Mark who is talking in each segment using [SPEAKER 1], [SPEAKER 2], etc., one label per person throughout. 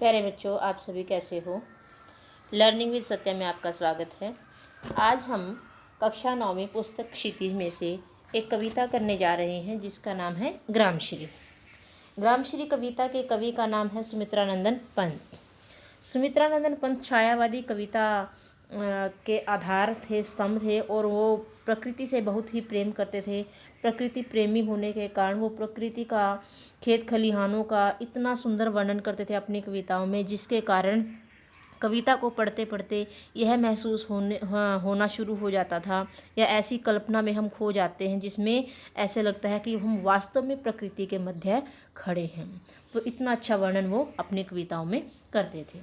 [SPEAKER 1] प्यारे बच्चों, आप सभी कैसे हो। लर्निंग विद सत्या में आपका स्वागत है। आज हम कक्षा 9वीं पुस्तक क्षितिज में से एक कविता करने जा रहे हैं जिसका नाम है ग्रामश्री। ग्रामश्री कविता के कवि का नाम है सुमित्रानंदन पंत। सुमित्रानंदन पंत छायावादी कविता के आधार थे, स्तंभ थे, और वो प्रकृति से बहुत ही प्रेम करते थे। प्रकृति प्रेमी होने के कारण वो प्रकृति का, खेत खलिहानों का इतना सुंदर वर्णन करते थे अपनी कविताओं में, जिसके कारण कविता को पढ़ते पढ़ते यह महसूस होना शुरू हो जाता था, या ऐसी कल्पना में हम खो जाते हैं जिसमें ऐसे लगता है कि हम वास्तव में प्रकृति के मध्य खड़े हैं। तो इतना अच्छा वर्णन वो अपनी कविताओं में करते थे।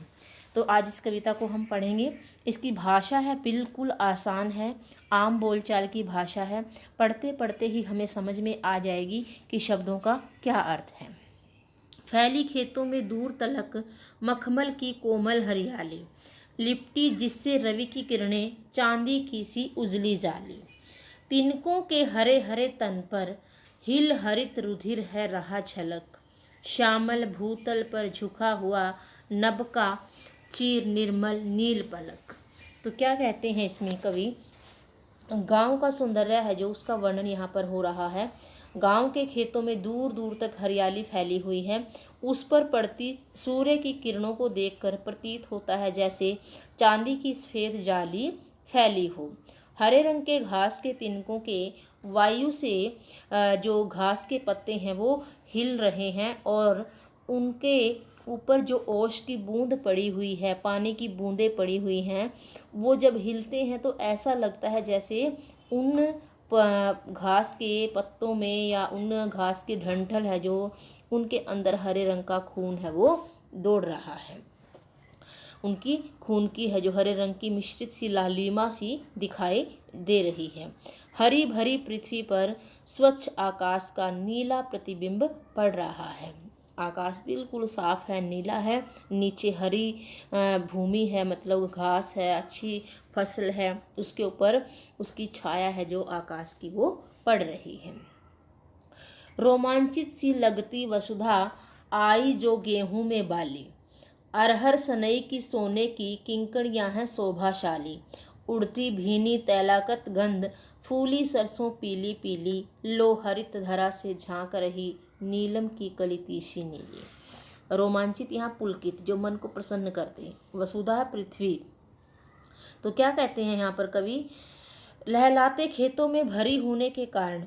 [SPEAKER 1] तो आज इस कविता को हम पढ़ेंगे। इसकी भाषा है बिल्कुल आसान है, आम बोलचाल की भाषा है। पढ़ते पढ़ते ही हमें समझ में आ जाएगी कि शब्दों का क्या अर्थ है। फैली खेतों में दूर तलक मखमल की कोमल हरियाली, लिपटी जिससे रवि की किरणें चांदी की सी उजली जाली। तिनकों के हरे हरे तन पर हिल हरित रुधिर है रहा झलक, श्यामल भूतल पर झुका हुआ नभ का चीर निर्मल नील पलक। तो क्या कहते हैं इसमें कवि, गांव का सौंदर्य है जो उसका वर्णन यहाँ पर हो रहा है। गांव के खेतों में दूर दूर तक हरियाली फैली हुई है। उस पर पड़ती सूर्य की किरणों को देखकर प्रतीत होता है जैसे चांदी की सफ़ेद जाली फैली हो। हरे रंग के घास के तिनकों के वायु से जो घास के पत्ते हैं वो हिल रहे हैं, और उनके ऊपर जो ओस की बूंद पड़ी हुई है, पानी की बूंदें पड़ी हुई हैं, वो जब हिलते हैं तो ऐसा लगता है जैसे उन घास के पत्तों में या उन घास के डंठल है जो उनके अंदर हरे रंग का खून है वो दौड़ रहा है। उनकी खून की है जो हरे रंग की मिश्रित सी लालिमा सी दिखाई दे रही है। हरी भरी पृथ्वी पर स्वच्छ आकाश का नीला प्रतिबिंब पड़ रहा है। आकाश बिल्कुल साफ है, नीला है। नीचे हरी भूमि है, मतलब घास है, अच्छी फसल है। उसके ऊपर उसकी छाया है जो आकाश की वो पड़ रही है। रोमांचित सी लगती वसुधा आई जो गेहूं में बाली, अरहर सनई की सोने की किंकड़ियां हैं शोभाशाली। उड़ती भीनी तैलाकत गंध, फूली सरसों पीली पीली, लो हरित धरा से झांक रही नीलम की कलितीसी नीली। रोमांचित यहाँ पुलकित, जो मन को प्रसन्न करते। वसुधा पृथ्वी, तो क्या कहते हैं यहाँ पर कवि, लहलाते खेतों में भरी होने के कारण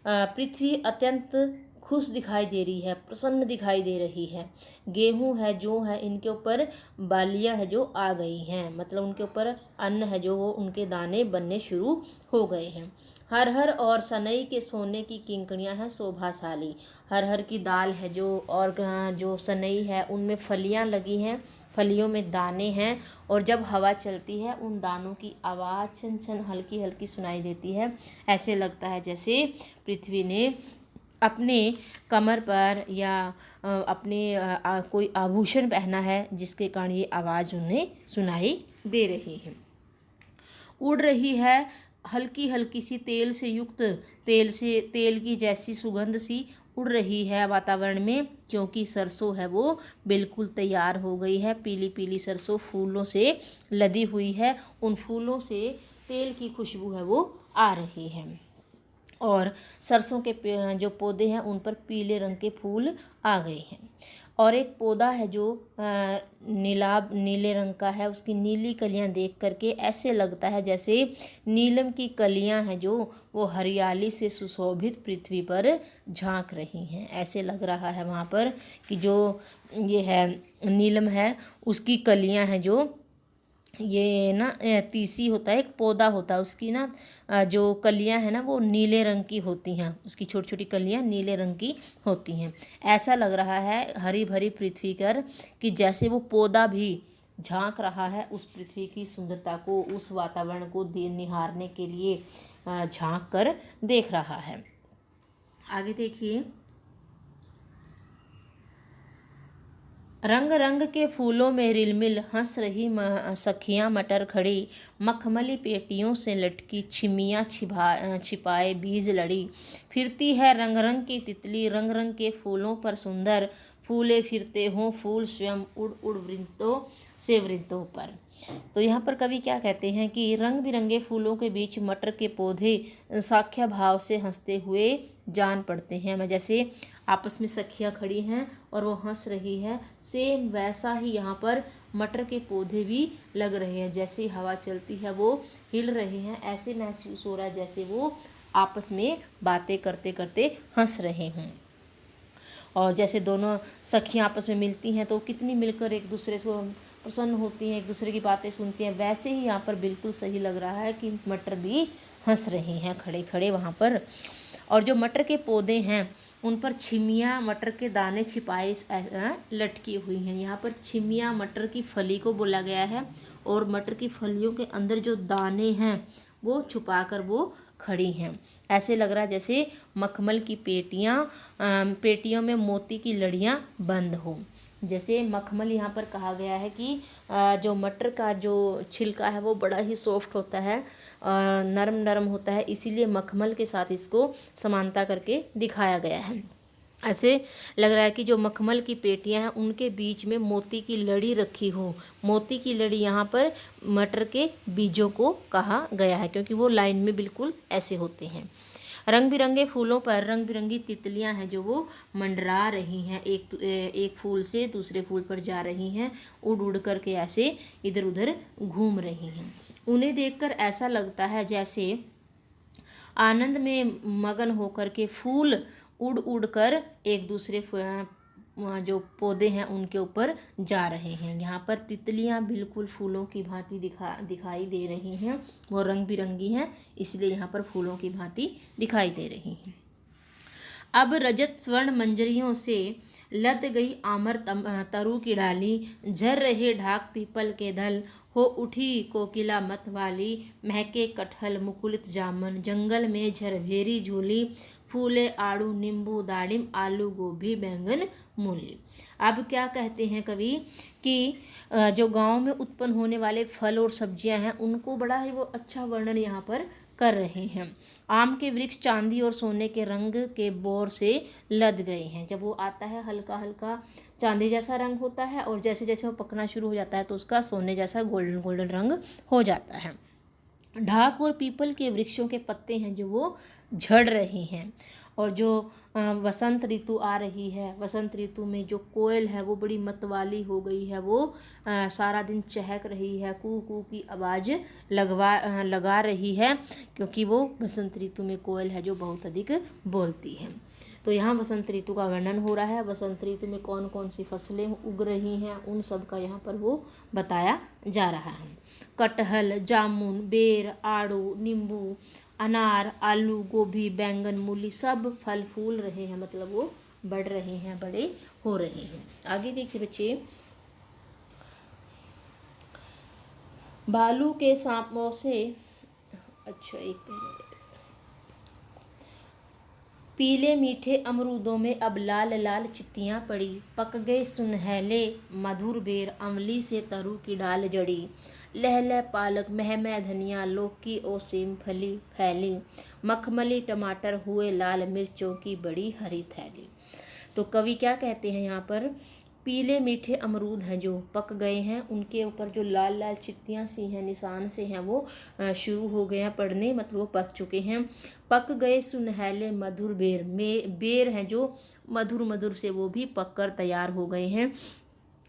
[SPEAKER 1] पृथ्वी अत्यंत खुश दिखाई दे रही है, प्रसन्न दिखाई दे रही है। गेहूं है जो है, इनके ऊपर बालियां है जो आ गई हैं, मतलब उनके ऊपर अन्न है जो वो उनके दाने बनने शुरू हो गए हैं। हर हर और सनई के सोने की किंकड़ियां हैं शोभाशाली। हर हर की दाल है जो, और जो सनई है उनमें फलियां लगी हैं, फलियों में दाने हैं, और जब हवा चलती है उन दानों की आवाज़ छन छन हल्की हल्की सुनाई देती है। ऐसे लगता है जैसे पृथ्वी ने अपने कमर पर या अपने कोई आभूषण पहना है, जिसके कारण ये आवाज़ उन्हें सुनाई दे रही है। उड़ रही है हल्की हल्की सी तेल से युक्त, तेल की जैसी सुगंध सी उड़ रही है वातावरण में, क्योंकि सरसों है वो बिल्कुल तैयार हो गई है। पीली पीली सरसों फूलों से लदी हुई है, उन फूलों से तेल की खुशबू है वो आ रही है, और सरसों के जो पौधे हैं उन पर पीले रंग के फूल आ गए हैं। और एक पौधा है जो नीले रंग का है, उसकी नीली कलियां देख करके ऐसे लगता है जैसे नीलम की कलियां हैं जो वो हरियाली से सुशोभित पृथ्वी पर झांक रही हैं। ऐसे लग रहा है वहाँ पर कि जो ये है नीलम है, उसकी कलियां हैं जो, ये ना तीसी होता है, एक पौधा होता है, उसकी ना जो कलियां हैं ना वो नीले रंग की होती हैं, उसकी छोटी छोटी कलियां नीले रंग की होती हैं। ऐसा लग रहा है हरी भरी पृथ्वी पर कि जैसे वो पौधा भी झांक रहा है उस पृथ्वी की सुंदरता को, उस वातावरण को निहारने के लिए झांक कर देख रहा है। आगे देखिए, रंग रंग के फूलों में रिलमिल हंस रही सखियां मटर खड़ी, मखमली पेटियों से लटकी छिमियां छिपाए बीज लड़ी। फिरती है रंग रंग की तितली, रंग रंग के फूलों पर सुंदर, फूले फिरते हों फूल स्वयं उड़ उड़ वृंतों से वृंतों पर। तो यहाँ पर कवि क्या कहते हैं कि रंग बिरंगे फूलों के बीच मटर के पौधे साख्या भाव से हंसते हुए जान पड़ते हैं। मैं जैसे आपस में सखियाँ खड़ी हैं और वो हंस रही है, सेम वैसा ही यहाँ पर मटर के पौधे भी लग रहे हैं। जैसे हवा चलती है वो हिल रहे हैं, ऐसे महसूस हो रहा है जैसे वो आपस में बातें करते करते हंस रहे हों। और जैसे दोनों सखियाँ आपस में मिलती हैं तो कितनी मिलकर एक दूसरे को प्रसन्न होती हैं, एक दूसरे की बातें सुनती हैं, वैसे ही यहाँ पर बिल्कुल सही लग रहा है कि मटर भी हंस रहे हैं खड़े खड़े वहाँ पर। और जो मटर के पौधे हैं उन पर छिमियाँ मटर के दाने छिपाए लटकी हुई हैं। यहाँ पर छिमियाँ मटर की फली को बोला गया है और मटर की फलियों के अंदर जो दाने हैं वो छुपाकर वो खड़ी हैं। ऐसे लग रहा है जैसे मखमल की पेटियों में मोती की लड़ियाँ बंद हो। जैसे मखमल यहाँ पर कहा गया है कि जो मटर का जो छिलका है वो बड़ा ही सॉफ्ट होता है, नरम नरम होता है, इसीलिए मखमल के साथ इसको समानता करके दिखाया गया है। ऐसे लग रहा है कि जो मखमल की पेटियां हैं उनके बीच में मोती की लड़ी रखी हो। मोती की लड़ी यहाँ पर मटर के बीजों को कहा गया है क्योंकि वो लाइन में बिल्कुल ऐसे होते हैं। रंग बिरंगे फूलों पर रंग बिरंगी तितलियां हैं जो वो मंडरा रही हैं, एक फूल से दूसरे फूल पर जा रही हैं, उड़ उड़ करके ऐसे इधर उधर घूम रही हैं। उन्हें देखकर ऐसा लगता है जैसे आनंद में मगन होकर के फूल उड़ उड़ कर एक दूसरे जो पौधे हैं उनके ऊपर जा रहे हैं। यहाँ पर तितलियाँ बिल्कुल फूलों की भांति दिखाई दे रही हैं, वो रंग बिरंगी हैं इसलिए यहाँ पर फूलों की भांति दिखाई दे रही हैं। अब रजत स्वर्ण मंजरियों से लद गई आमर तरु की डाली, झर रहे ढाक पीपल के दल, हो उठी कोकिला मत वाली, महके कटहल मुकुलित जामन, जंगल में झरभेरी झूली, फूले आड़ू नींबू दाड़िम आलू गोभी बैंगन मूली। अब क्या कहते हैं कवि कि जो गांव में उत्पन्न होने वाले फल और सब्जियां हैं उनको बड़ा ही वो अच्छा वर्णन यहाँ पर कर रहे हैं। आम के वृक्ष चांदी और सोने के रंग के बोर से लद गए हैं। जब वो आता है हल्का हल्का चांदी जैसा रंग होता है और जैसे जैसे वो पकना शुरू हो जाता है तो उसका सोने जैसा गोल्डन गोल्डन रंग हो जाता है। ढाक और पीपल के वृक्षों के पत्ते हैं जो वो झड़ रहे हैं। और जो वसंत ऋतु आ रही है, वसंत ऋतु में जो कोयल है वो बड़ी मतवाली हो गई है, वो सारा दिन चहक रही है, कू कू की आवाज़ लगा रही है क्योंकि वो वसंत ऋतु में कोयल है जो बहुत अधिक बोलती है। तो यहाँ वसंत ऋतु का वर्णन हो रहा है। वसंत ऋतु में कौन कौन सी फसलें उग रही हैं उन सब का यहाँ पर वो बताया जा रहा है। कटहल, जामुन, बेर, आड़ू, नींबू, अनार, आलू, गोभी, बैंगन, मूली सब फल फूल रहे हैं, मतलब वो बढ़ रहे हैं, बड़े हो रहे हैं। आगे देखिए बच्चे, भालू के सांपों से एक मिनट, पीले मीठे अमरूदों में अब लाल लाल चित्तियाँ पड़ी, पक गए सुनहले मधुर बेर, अमली से तरु की डाल जड़ी, लहलह पालक महमह धनिया, लौकी और सेम फली फैली, मखमली टमाटर हुए लाल, मिर्चों की बड़ी हरी थैली। तो कवि क्या कहते हैं यहाँ पर, पीले मीठे अमरूद हैं जो पक गए हैं, उनके ऊपर जो लाल लाल चित्तियाँ सी हैं, निशान से हैं, वो शुरू हो गए हैं पड़ने, मतलब वो पक चुके हैं। पक गए सुनहले मधुर बेर में बेर हैं जो मधुर मधुर से वो भी पक कर तैयार हो गए हैं।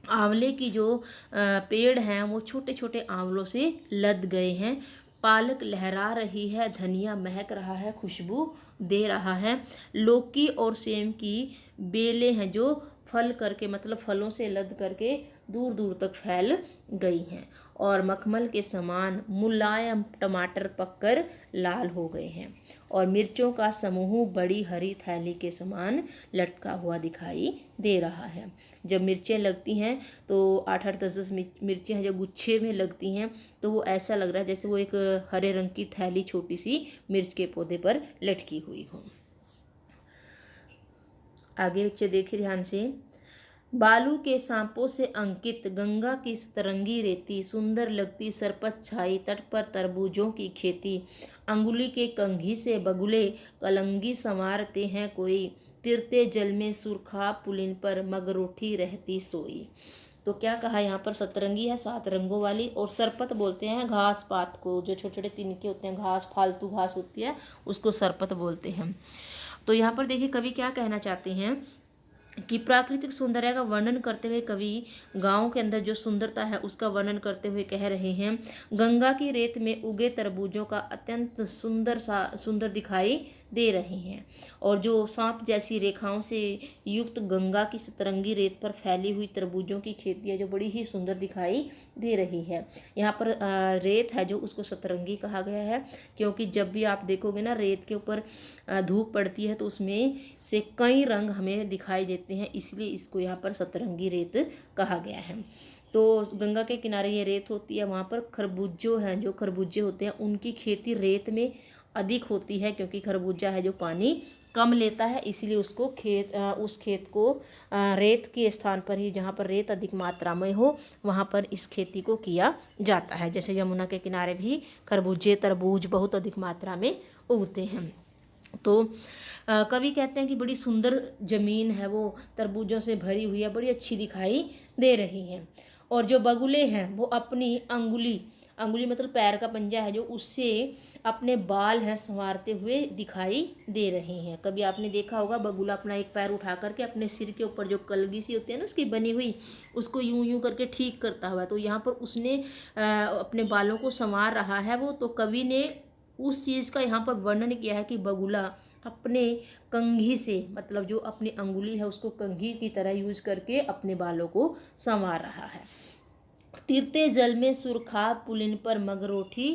[SPEAKER 1] आंवले की जो पेड़ हैं वो छोटे छोटे आंवलों से लद गए हैं। पालक लहरा रही है, धनिया महक रहा है, खुशबू दे रहा है। लौकी और सेम की बेलें हैं जो फल करके, मतलब फलों से लद करके दूर दूर तक फैल गई हैं। और मखमल के समान मुलायम टमाटर पककर लाल हो गए हैं। और मिर्चों का समूह बड़ी हरी थैली के समान लटका हुआ दिखाई दे रहा है। जब मिर्चें लगती हैं तो 8-8, 10-10 मिर्चें हैं जो गुच्छे में लगती हैं, तो वो ऐसा लग रहा है जैसे वो एक हरे रंग की थैली छोटी सी मिर्च के पौधे पर लटकी हुई हो। आगे बच्चे देखिए ध्यान से, बालू के सांपों से अंकित गंगा की सतरंगी रेती, सुंदर लगती सरपत छाई, तट पर तरबूजों की खेती, अंगुली के कंघी से बगुले कलंगी संवारते हैं कोई, तिरते जल में सुरखा पुलिन पर मगरोठी रहती सोई। तो क्या कहा यहाँ पर, सतरंगी है 7 रंगों वाली, और सरपत बोलते हैं घास पात को, जो छोटे छोटे तिनके होते हैं, घास फालतू घास होती है उसको सरपत बोलते हैं। तो यहाँ पर देखिए कवि क्या कहना चाहते हैं कि प्राकृतिक सौंदर्य का वर्णन करते हुए कवि गांव के अंदर जो सुंदरता है उसका वर्णन करते हुए कह रहे हैं, गंगा की रेत में उगे तरबूजों का अत्यंत सुंदर दिखाई दे रहे हैं, और जो सांप जैसी रेखाओं से युक्त गंगा की सतरंगी रेत पर फैली हुई तरबूजों की खेती है जो बड़ी ही सुंदर दिखाई दे रही है। यहाँ पर रेत है जो उसको सतरंगी कहा गया है, क्योंकि जब भी आप देखोगे ना रेत के ऊपर धूप पड़ती है तो उसमें से कई रंग हमें दिखाई देते हैं, इसलिए इसको यहाँ पर सतरंगी रेत कहा गया है। तो गंगा के किनारे ये रेत होती है, वहाँ पर खरबूजो हैं, जो खरबूजे होते हैं उनकी खेती रेत में अधिक होती है, क्योंकि खरबूजा है जो पानी कम लेता है, इसलिए उसको उस खेत को रेत के स्थान पर ही, जहाँ पर रेत अधिक मात्रा में हो वहाँ पर इस खेती को किया जाता है। जैसे यमुना के किनारे भी खरबूजे तरबूज बहुत अधिक मात्रा में उगते हैं। तो कवि कहते हैं कि बड़ी सुंदर ज़मीन है वो, तरबूजों से भरी हुई है, बड़ी अच्छी दिखाई दे रही है, और जो बगुले हैं वो अपनी अंगुली मतलब पैर का पंजा है जो, उससे अपने बाल हैं संवारते हुए दिखाई दे रहे हैं। कभी आपने देखा होगा बगुला अपना एक पैर उठा करके अपने सिर के ऊपर जो कलगी सी होती है ना उसकी बनी हुई, उसको यूं यूं करके ठीक करता हुआ, तो यहाँ पर उसने अपने बालों को संवार रहा है वो। तो कवि ने उस चीज़ का यहाँ पर वर्णन किया है कि बगुला अपने कंघी से, मतलब जो अपनी अंगुली है उसको कंघी की तरह यूज करके अपने बालों को संवार रहा है। तीरते जल में सुरखा पुलिन पर मगरोठी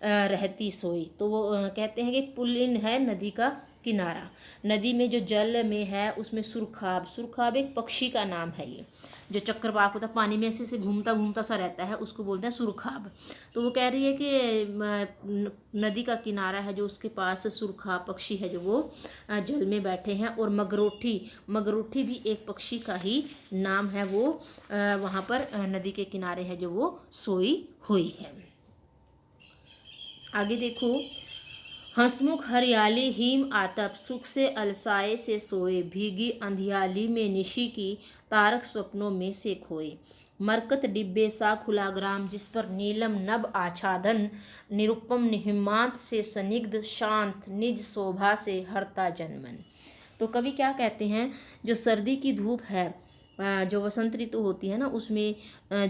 [SPEAKER 1] रहती सोई। तो वो कहते हैं कि पुलिन है नदी का किनारा, नदी में जो जल में है उसमें सुरखाब एक पक्षी का नाम है, ये जो चक्रवाक होता है पानी में ऐसे घूमता घूमता सा रहता है उसको बोलते हैं सुरखाब। तो वो कह रही है कि नदी का किनारा है जो उसके पास सुरखाब पक्षी है जो वो जल में बैठे हैं, और मगरोठी भी एक पक्षी का ही नाम है, वो वहाँ पर नदी के किनारे है जो वो सोई हुई है। आगे देखो, हंसमुख हरियाली हिम आतप, सुख से अलसाए से सोए, भीगी अंधियाली में निशी की, तारक स्वप्नों में से खोए, मरकत डिब्बे सा खुला ग्राम, जिस पर नीलम नभ आच्छादन, निरुपम हिमांत से सनिग्ध, शांत निज शोभा से हरता जनमन। तो कवि क्या कहते हैं, जो सर्दी की धूप है, जो वसंत ऋतु होती है ना उसमें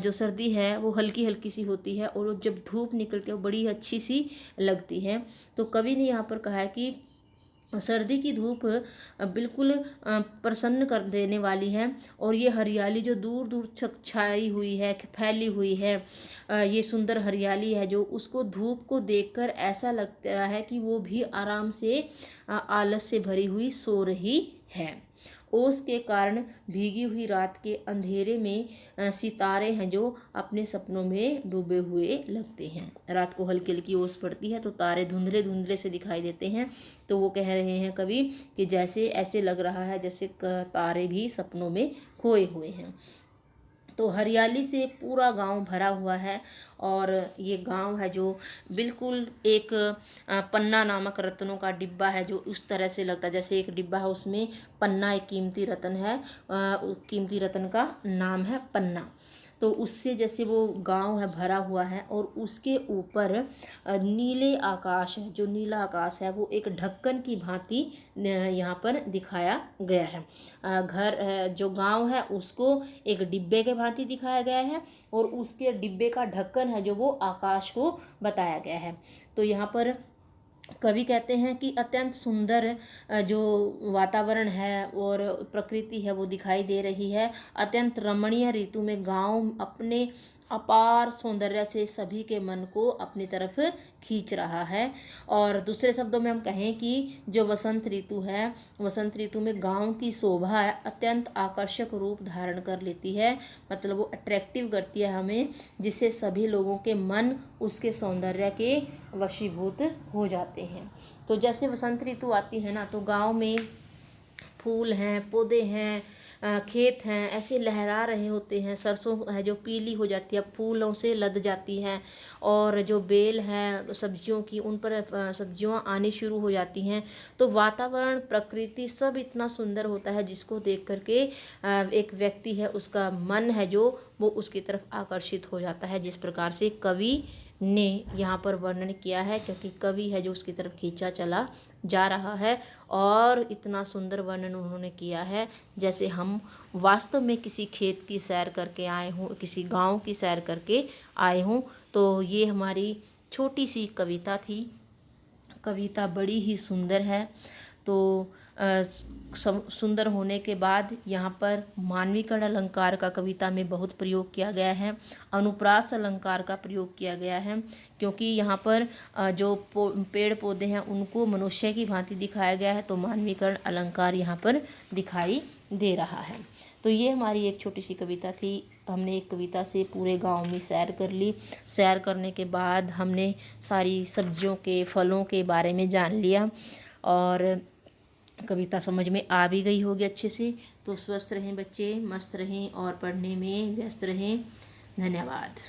[SPEAKER 1] जो सर्दी है वो हल्की हल्की सी होती है, और जब धूप निकलती है वो बड़ी अच्छी सी लगती है। तो कवि ने यहाँ पर कहा है कि सर्दी की धूप बिल्कुल प्रसन्न कर देने वाली है, और ये हरियाली जो दूर दूर छाई हुई है, फैली हुई है, ये सुंदर हरियाली है जो, उसको धूप को देखकर ऐसा लगता है कि वो भी आराम से आलस से भरी हुई सो रही है। ओस के कारण भीगी हुई रात के अंधेरे में सितारे हैं जो अपने सपनों में डूबे हुए लगते हैं। रात को हल्की हल्की ओस पड़ती है तो तारे धुंधले धुंधले से दिखाई देते हैं। तो वो कह रहे हैं कवि कि जैसे ऐसे लग रहा है जैसे तारे भी सपनों में खोए हुए हैं। तो हरियाली से पूरा गांव भरा हुआ है, और ये गांव है जो बिल्कुल एक पन्ना नामक रत्नों का डिब्बा है, जो उस तरह से लगता है जैसे एक डिब्बा है उसमें पन्ना एक कीमती रत्न है, कीमती रत्न का नाम है पन्ना। तो उससे जैसे वो गांव है भरा हुआ है, और उसके ऊपर नीले आकाश है, जो नीला आकाश है वो एक ढक्कन की भांति यहाँ पर दिखाया गया है। घर जो गांव है उसको एक डिब्बे के भांति दिखाया गया है, और उसके डिब्बे का ढक्कन है जो वो आकाश को बताया गया है। तो यहाँ पर कवि कहते हैं कि अत्यंत सुंदर जो वातावरण है और प्रकृति है वो दिखाई दे रही है। अत्यंत रमणीय ऋतु में गांव अपने अपार सौंदर्य से सभी के मन को अपनी तरफ खींच रहा है। और दूसरे शब्दों में हम कहें कि जो वसंत ऋतु है, वसंत ऋतु में गांव की शोभा है अत्यंत आकर्षक रूप धारण कर लेती है, मतलब वो अट्रैक्टिव करती है हमें, जिससे सभी लोगों के मन उसके सौंदर्य के वशीभूत हो जाते हैं। तो जैसे वसंत ऋतु आती है ना, तो गांव में फूल हैं, पौधे हैं, खेत हैं ऐसे लहरा रहे होते हैं, सरसों है जो पीली हो जाती है, फूलों से लद जाती हैं, और जो बेल है सब्जियों की उन पर सब्जियां आनी शुरू हो जाती हैं। तो वातावरण, प्रकृति सब इतना सुंदर होता है जिसको देख करके एक व्यक्ति है उसका मन है जो वो उसकी तरफ आकर्षित हो जाता है। जिस प्रकार से कवि ने यहाँ पर वर्णन किया है, क्योंकि कवि है जो उसकी तरफ खींचा चला जा रहा है, और इतना सुंदर वर्णन उन्होंने किया है जैसे हम वास्तव में किसी खेत की सैर करके आए हों, किसी गांव की सैर करके आए हों। तो ये हमारी छोटी सी कविता थी। कविता बड़ी ही सुंदर है। तो सुंदर होने के बाद यहाँ पर मानवीकरण अलंकार का कविता में बहुत प्रयोग किया गया है, अनुप्रास अलंकार का प्रयोग किया गया है, क्योंकि यहाँ पर जो पेड़ पौधे हैं उनको मनुष्य की भांति दिखाया गया है, तो मानवीकरण अलंकार यहाँ पर दिखाई दे रहा है। तो ये हमारी एक छोटी सी कविता थी। हमने एक कविता से पूरे गांव में सैर कर ली। सैर करने के बाद हमने सारी सब्जियों के, फलों के बारे में जान लिया, और कविता समझ में आ भी गई होगी अच्छे से। तो स्वस्थ रहें बच्चे, मस्त रहें और पढ़ने में व्यस्त रहें। धन्यवाद।